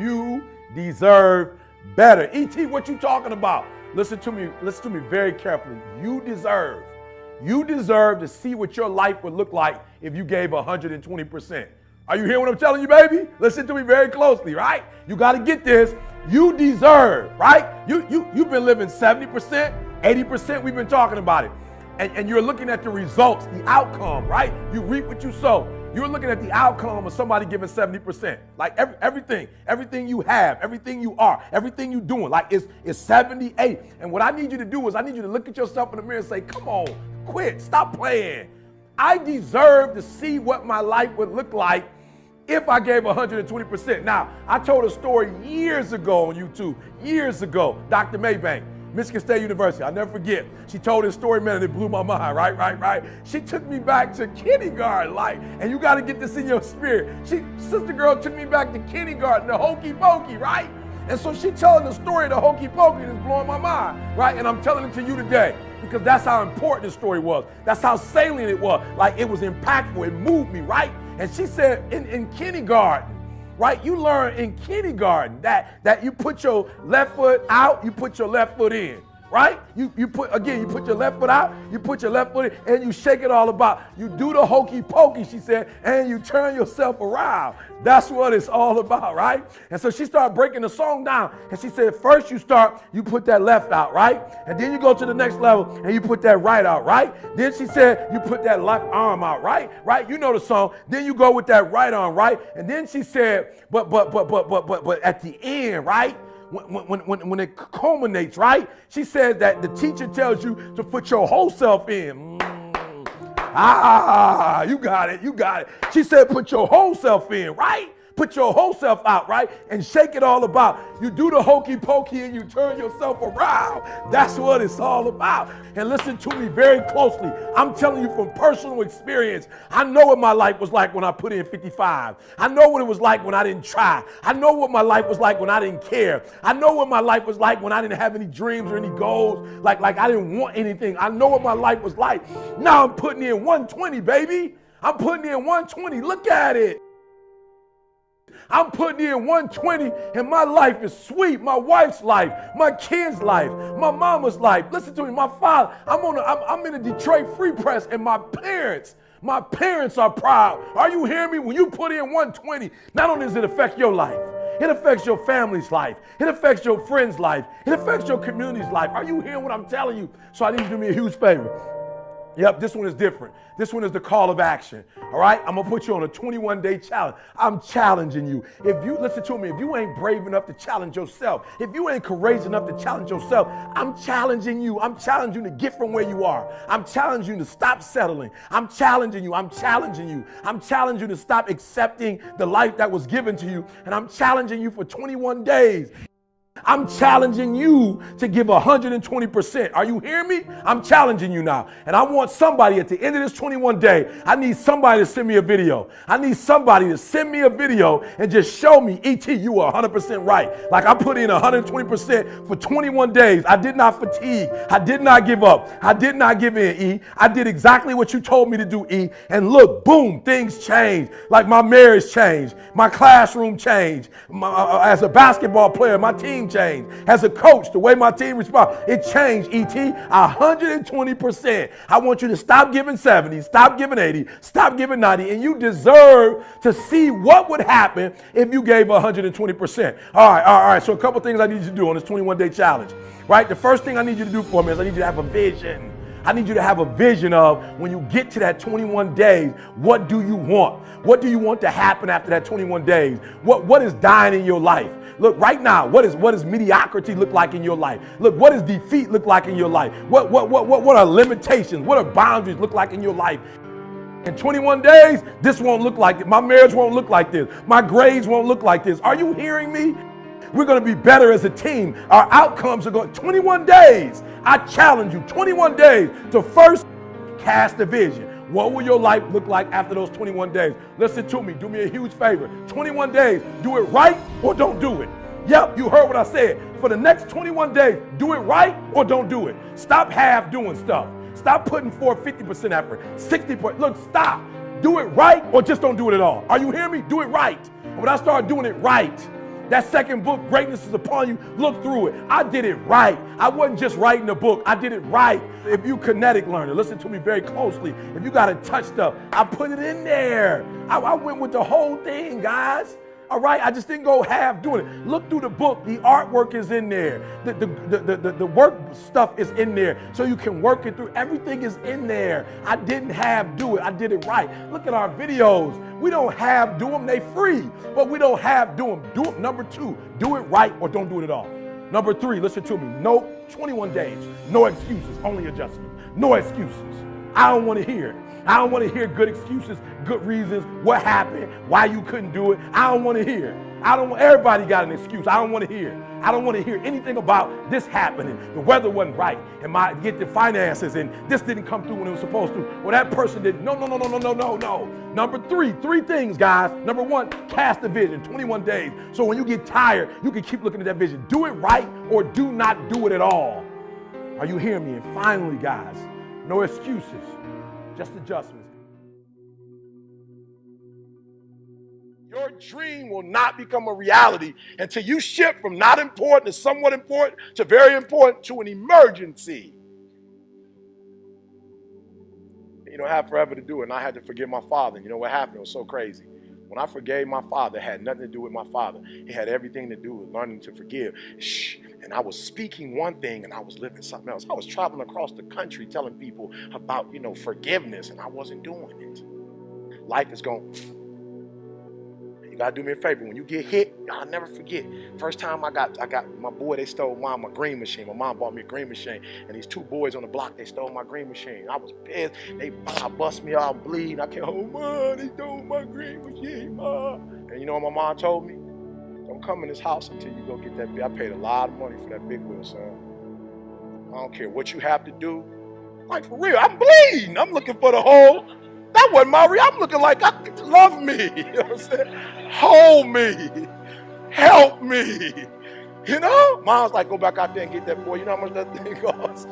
You deserve better. E.T., what you talking about? Listen to me very carefully. You deserve to see what your life would look like if you gave 120%. Are you hearing what I'm telling you, baby? Listen to me very closely, right? You got to get this. You deserve, right? You've been living 70%, 80%. We've been talking about it. And you're looking at the results, the outcome, right? You reap what you sow. You're looking at the outcome of somebody giving 70%. Like everything you have, everything you are, everything you're doing, like it's 78. And what I need you to do is I need you to look at yourself in the mirror and say, come on, quit, stop playing. I deserve to see what my life would look like if I gave 120%. Now, I told a story years ago on YouTube, Dr. Maybank, Michigan State University. I'll never forget. She told this story, man, and it blew my mind, right? She took me back to kindergarten, and you got to get this in your spirit. Sister girl took me back to kindergarten, the hokey pokey, right? And so she telling the story of the hokey pokey and it's blowing my mind, right? And I'm telling it to you today because that's how important the story was. That's how salient it was. Like it was impactful. It moved me, right? And she said in kindergarten, right? You learn in kindergarten that you put your left foot out, you put your left foot in, right? You put your left foot out, you put your left foot in, and you shake it all about. You do the hokey pokey, she said, and you turn yourself around. That's what it's all about, right? And so she started breaking the song down, and she said, first you put that left out, right? And then you go to the next level, and you put that right out, right? Then she said, you put that left arm out, right? Right? You know the song. Then you go with that right arm, right? And then she said, but at the end, right? When it culminates, right? She said that the teacher tells you to put your whole self in. You got it. She said put your whole self in, right? Put your whole self out, right? And shake it all about. You do the hokey pokey and you turn yourself around. That's what it's all about. And listen to me very closely. I'm telling you from personal experience. I know what my life was like when I put in 55. I know what it was like when I didn't try. I know what my life was like when I didn't care. I know what my life was like when I didn't have any dreams or any goals. Like I didn't want anything. I know what my life was like. Now I'm putting in 120, baby. I'm putting in 120. Look at it. I'm putting in 120 and my life is sweet. My wife's life, my kids' life, my mama's life. Listen to me, my father. I'm in a Detroit Free Press and my parents are proud. Are you hearing me? When you put in 120, not only does it affect your life, it affects your family's life. It affects your friend's life. It affects your community's life. Are you hearing what I'm telling you? So I need you to do me a huge favor. Yep, this one is different. This one is the call of action. All right, I'm gonna put you on a 21-day challenge. I'm challenging you. If you listen to me, if you ain't brave enough to challenge yourself, if you ain't courageous enough to challenge yourself, I'm challenging you. I'm challenging you to get from where you are. I'm challenging you to stop settling. I'm challenging you. I'm challenging you. I'm challenging you to stop accepting the life that was given to you. And I'm challenging you for 21 days. I'm challenging you to give 120%. Are you hearing me? I'm challenging you now. And I want somebody at the end of this 21 day, I need somebody to send me a video. I need somebody to send me a video and just show me, E.T., you were 100% right. Like I put in 120% for 21 days. I did not fatigue. I did not give up. I did not give in, E. I did exactly what you told me to do, E. And look, boom, things changed. Like my marriage changed. My classroom changed. As a basketball player, my team changed. As a coach, the way my team responds, it changed, E.T., 120%. I want you to stop giving 70, stop giving 80, stop giving 90, and you deserve to see what would happen if you gave 120%. All right. So a couple things I need you to do on this 21-day challenge, right? The first thing I need you to do for me is I need you to have a vision. I need you to have a vision of when you get to that 21 days, what do you want? What do you want to happen after that 21 days? What is dying in your life? Look, right now, what does mediocrity look like in your life? Look, what does defeat look like in your life? What are limitations? What are boundaries look like in your life? In 21 days, this won't look like it. My marriage won't look like this. My grades won't look like this. Are you hearing me? We're going to be better as a team. Our outcomes are going 21 days. I challenge you, 21 days to first cast a vision. What will your life look like after those 21 days? Listen to me. Do me a huge favor. 21 days. Do it right or don't do it. Yep, you heard what I said. For the next 21 days, do it right or don't do it. Stop half doing stuff. Stop putting forth 50% effort, 60%. Look, stop. Do it right or just don't do it at all. Are you hearing me? Do it right. And when I start doing it right, That second book, Greatness is Upon You, look through it. I did it right. I wasn't just writing a book. I did it right. If you kinetic learner, listen to me very closely. If you got to touch stuff, I put it in there. I went with the whole thing, guys. All right, I just didn't go half doing it. Look through the book. The artwork is in there. The work stuff is in there, so you can work it through. Everything is in there. I didn't half do it. I did it right. Look at our videos. We don't half do them. They free, but we don't half do them. Do it. Number 2, do it right or don't do it at all. Number 3, listen to me. No 21 days. No excuses. Only adjustments. No excuses. I don't want to hear it. I don't want to hear good excuses, good reasons, what happened, why you couldn't do it. I don't want to hear it. Everybody got an excuse. I don't want to hear it. I don't want to hear anything about this happening. The weather wasn't right, and get the finances, and this didn't come through when it was supposed to. Well, that person didn't. No. Number 3 things, guys. Number 1, cast the vision, 21 days. So when you get tired, you can keep looking at that vision. Do it right or do not do it at all. Are you hearing me? And finally, guys, no excuses. Just adjustments. Your dream will not become a reality until you shift from not important to somewhat important to very important to an emergency. You don't have forever to do it, and I had to forgive my father. And you know what happened? It was so crazy. When I forgave my father, it had nothing to do with my father. It had everything to do with learning to forgive. And I was speaking one thing and I was living something else. I was traveling across the country telling people about, forgiveness, and I wasn't doing it. Life is going. You gotta do me a favor. When you get hit, I'll never forget. First time I got my boy, they stole my green machine. My mom bought me a green machine, and these 2 boys on the block, they stole my green machine. I was pissed. They bust me out bleeding. I can't hold, Mom, they stole my green machine, Mom. And you know what my mom told me? Don't come in this house until you go get that big. I paid a lot of money for that big wheel, son. I don't care what you have to do. Like, for real, I'm bleeding. I'm looking for the hole. That wasn't my real. I'm looking like, love me. You know what I'm saying? Hold me. Help me. Mom's like, go back out there and get that boy. You know how much that thing costs?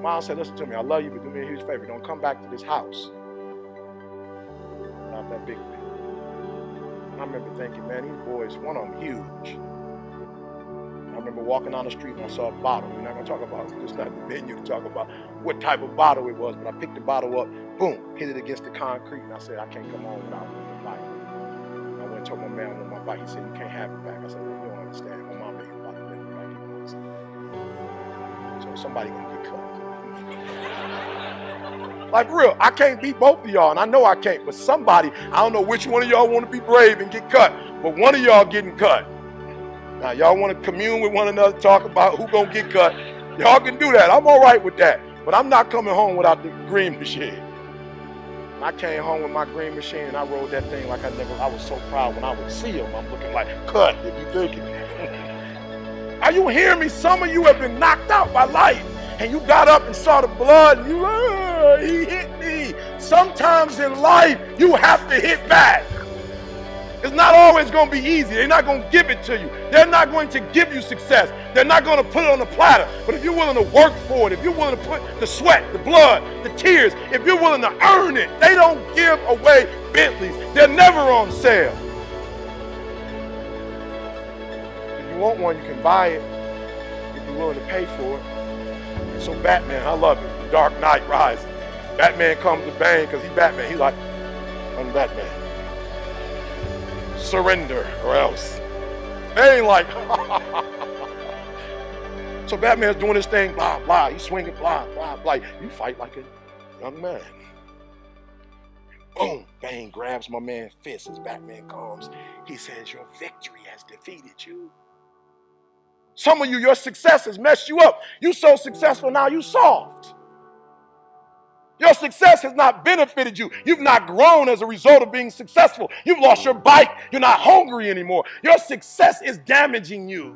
Mom said, listen to me. I love you, but do me a huge favor. Don't come back to this house without that big thing. I remember thinking, man, these boys, one of them huge. I remember walking down the street and I saw a bottle. We're not going to talk about it. It's not the venue to talk about what type of bottle it was, but I picked the bottle up, boom, hit it against the concrete, and I said, I can't come home without my bike. I went and told my man on my bike. He said, you can't have it back. I said, well, you don't understand. My mom ain't about to let me back. So somebody going to get cut. Like, real, I can't beat both of y'all, and I know I can't, but somebody, I don't know which one of y'all want to be brave and get cut, but one of y'all getting cut. Now, y'all want to commune with one another, talk about who gonna get cut. Y'all can do that. I'm all right with that, but I'm not coming home without the green machine. I came home with my green machine, and I rode that thing like I was so proud when I would see him. I'm looking like, cut, if you thinking. Are you hearing me? Some of you have been knocked out by life, and you got up and saw the blood, and he hit me. Sometimes in life, you have to hit back. It's not always going to be easy. They're not going to give it to you. They're not going to give you success. They're not going to put it on a platter. But if you're willing to work for it, if you're willing to put the sweat, the blood, the tears, if you're willing to earn it, they don't give away Bentleys. They're never on sale. If you want one, you can buy it if you're willing to pay for it. And so Batman, I love it. The Dark Knight Rises. Batman comes to Bane because he's Batman. He's like, I'm Batman. Surrender or else. They ain't like, so Batman's doing his thing, blah, blah. He's swinging, blah, blah, blah. You fight like a young man. Boom, Bane grabs my man's fist as Batman comes. He says, your victory has defeated you. Some of you, your success has messed you up. You so successful now, you soft. Your success has not benefited you. You've not grown as a result of being successful. You've lost your bite. You're not hungry anymore. Your success is damaging you.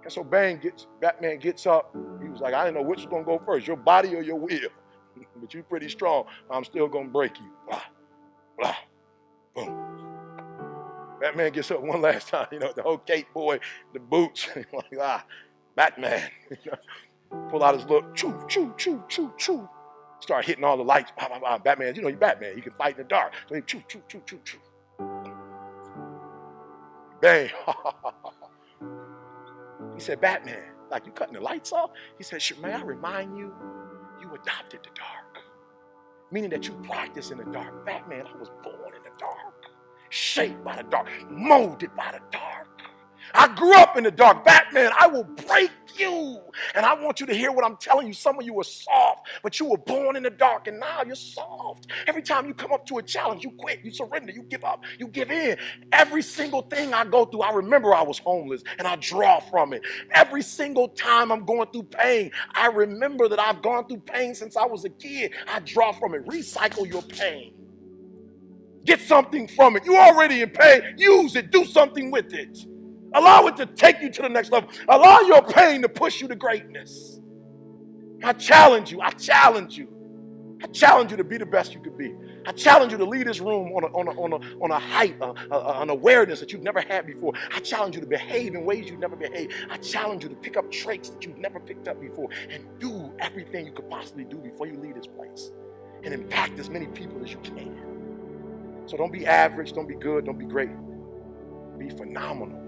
And so Batman gets up. He was like, I didn't know which was going to go first, your body or your will. But you're pretty strong. I'm still going to break you. Blah, blah, boom. Batman gets up one last time. The whole cape boy, the boots. Like, Batman. Pull out his little choo, choo, choo, choo, choo. Start hitting all the lights. Bah, bah, bah. Batman, you're Batman. He can fight in the dark. So he choo, choo, choo, choo, choo. Bang. He said, Batman, like you cutting the lights off? He said, may I remind you, you adopted the dark. Meaning that you practice in the dark. Batman, I was born in the dark. Shaped by the dark. Molded by the dark. I grew up in the dark. Batman, I will break you. And I want you to hear what I'm telling you. Some of you were soft, but you were born in the dark, and now you're soft. Every time you come up to a challenge, you quit, you surrender, you give up, you give in. Every single thing I go through, I remember I was homeless, and I draw from it. Every single time I'm going through pain, I remember that I've gone through pain since I was a kid. I draw from it. Recycle your pain. Get something from it. You're already in pain. Use it. Do something with it. Allow it to take you to the next level. Allow your pain to push you to greatness. I challenge you. I challenge you. I challenge you to be the best you could be. I challenge you to lead this room on a height, an awareness that you've never had before. I challenge you to behave in ways you've never behaved. I challenge you to pick up traits that you've never picked up before and do everything you could possibly do before you leave this place and impact as many people as you can. So don't be average, don't be good, don't be great. Be phenomenal.